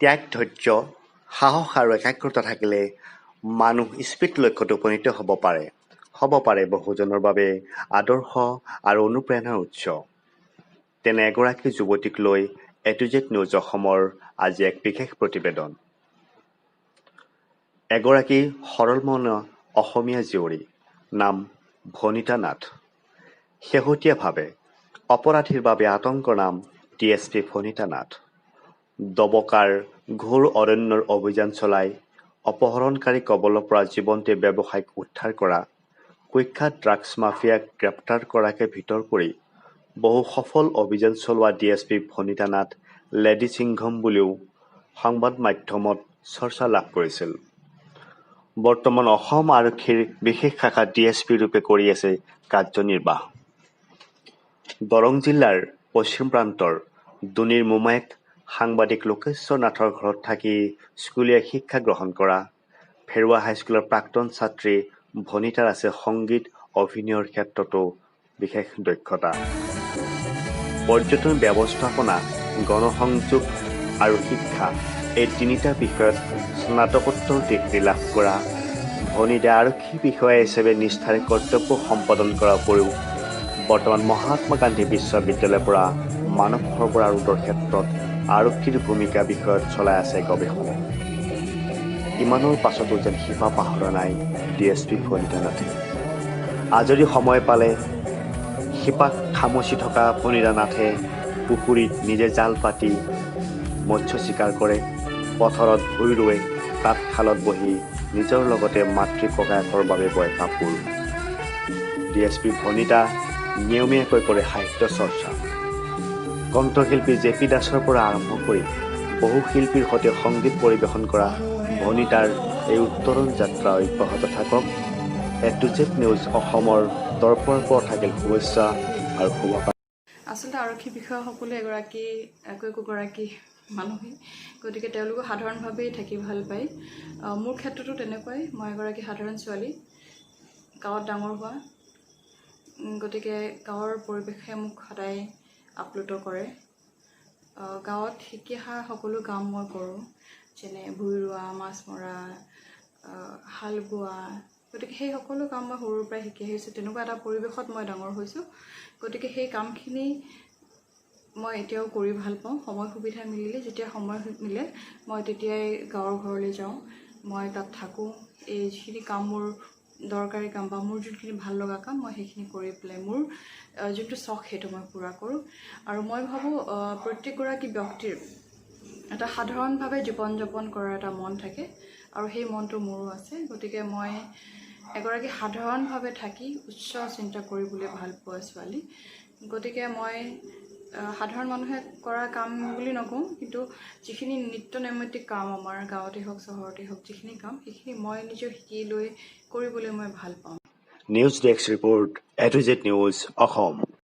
ত্যাগ, ধৈৰ্য, সাহস আৰু একাগ্ৰতা থাকিলে মানুহ স্পীড লক্ষ্যত উপনীত হ'ব পাৰে বহুজনৰ বাবে আদৰ্শ আৰু অনুপ্ৰেৰণাৰ উৎস। তেনে এগৰাকী যুৱতীক লৈ A-to-Z নিউজ অসমৰ আজি এক বিশেষ প্ৰতিবেদন। এগৰাকী সৰল মনা অসমীয়া জীয়ৰী, নাম ভনিতা নাথ। শেহতীয়াভাৱে অপৰাধীৰ বাবে আতংকৰ নাম DSP ভনিতা নাথ। দবকাৰ ঘোৰ অৰণ্যৰ অভিযান চলাই অপহৰণকাৰী কবলৰ পৰা জীৱন্তে ব্যৱসায়িক উদ্ধাৰ কৰা, কুখ্যাত ড্ৰাগছ মাফিয়াক গ্ৰেপ্তাৰ কৰাকে ভিতৰ কৰি বহু সফল অভিযান চলোৱা DSP ভনিতা নাথ লেডি সিংঘম বুলিও সংবাদ মাধ্যমত চৰ্চা লাভ কৰিছিল। বৰ্তমান অসম আৰক্ষীৰ বিশেষ শাখাত DSP ৰূপে কৰি আছে কাৰ্যনিৰ্বাহ। দৰং জিলাৰ পশ্চিম প্ৰান্তৰ দুনিৰ মোমায়েক সাংবাদিক লোকেশ্বৰ নাথৰ ঘৰত থাকি স্কুলীয়া শিক্ষা গ্ৰহণ কৰা ফেৰুৱা হাইস্কুলৰ প্ৰাক্তন ছাত্ৰী ভনিতাৰ আছে সংগীত অভিনয়ৰ ক্ষেত্ৰতো বিশেষ দক্ষতা। পৰ্যটন ব্যৱস্থাপনা, গণসংযোগ আৰু শিক্ষা এই তিনিটা বিষয়ত স্নাতকোত্তৰ ডিগ্ৰী লাভ কৰা ভনিতাই আৰক্ষী বিষয়া হিচাপে নিষ্ঠাৰে কৰ্তব্য সম্পাদন কৰাৰ উপৰিও বৰ্তমান মহাত্মা গান্ধী বিশ্ববিদ্যালয়ৰ পৰা মানৱ সৰবৰাহ ৰোধৰ ক্ষেত্ৰত আৰক্ষীৰ ভূমিকা বিষয়ত চলাই আছে গৱেষণা। ইমানৰ পাছতো যেন শিপা পাহৰা নাই DSP ভনিতা নাথে। আজৰি সময় পালে শিপাক খামচি থকা ভনিতা নাথে পুখুৰীত নিজে জাল পাতি মৎস্য চিকাৰ কৰে, পথাৰত ভূঁই ৰোৱে, তাঁতশালত বহি নিজৰ লগতে মাতৃ ককায়েকৰ বাবে বয় কাপোৰ। DSP ভনিতা নিয়মীয়াকৈ কৰে সাহিত্য চৰ্চা। কণ্ঠশিল্পী JP দাসৰ পৰা আৰম্ভ কৰি বহু শিল্পীৰ সৈতে সংগীত পৰিৱেশন কৰা ভনিতাৰ এই উত্তৰণ যাত্ৰা অব্যাহত থাকক। A-to-Z নিউজ অসমৰ তৰফৰ পৰা থাকিল শুভেচ্ছা আৰু শুভকামনা। আচলতে আৰক্ষী বিষয়াসকলে একোগৰাকী মানুহে, গতিকে তেওঁলোকো সাধাৰণভাৱেই থাকি ভাল পায়। মোৰ ক্ষেত্ৰতো তেনেকুৱাই। মই এগৰাকী সাধাৰণ ছোৱালী, গাঁৱত ডাঙৰ হোৱা, গতিকে গাঁৱৰ পৰিৱেশে মোক সদায় আপ্লুত কৰে। গাঁৱত শিকি অহা সকলো কাম মই কৰোঁ, যেনে ভূঁই ৰোৱা, মাছ মৰা, হাল বোৱা, গতিকে সেই সকলো কাম মই সৰুৰ পৰাই শিকি আহিছোঁ। তেনেকুৱা এটা পৰিৱেশত মই ডাঙৰ হৈছোঁ, গতিকে সেই কামখিনি মই এতিয়াও কৰি ভাল পাওঁ। সময় সুবিধা মিলিলে, যেতিয়া সময় মিলে মই তেতিয়াই গাঁৱৰ ঘৰলৈ যাওঁ, মই তাত থাকোঁ। এই যিখিনি কাম মোৰ দৰকাৰী কাম বা মোৰ যোনখিনি ভাল লগা কাম মই সেইখিনি কৰি পেলাই মোৰ যোনটো চখ সেইটো মই পূৰা কৰোঁ। আৰু মই ভাবোঁ প্ৰত্যেকগৰাকী ব্যক্তিৰ এটা সাধাৰণভাৱে জীৱন যাপন কৰাৰ এটা মন থাকে, আৰু সেই মনটো মোৰো আছে। গতিকে মই এগৰাকী সাধাৰণভাৱে থাকি উচ্চ চিন্তা কৰিবলৈ ভাল পোৱা ছোৱালী। গতিকে মই সাধাৰণ মানুহে কৰা কাম বুলি নকওঁ, কিন্তু যিখিনি নিত্য নৈমিত্তিক কাম আমাৰ গাঁৱতে হওক চহৰতে হওক যিখিনি কাম, সেইখিনি মই নিজে শিকি লৈ কৰিবলৈ মই ভাল পাওঁ। News desk report A-to-Z news Assam.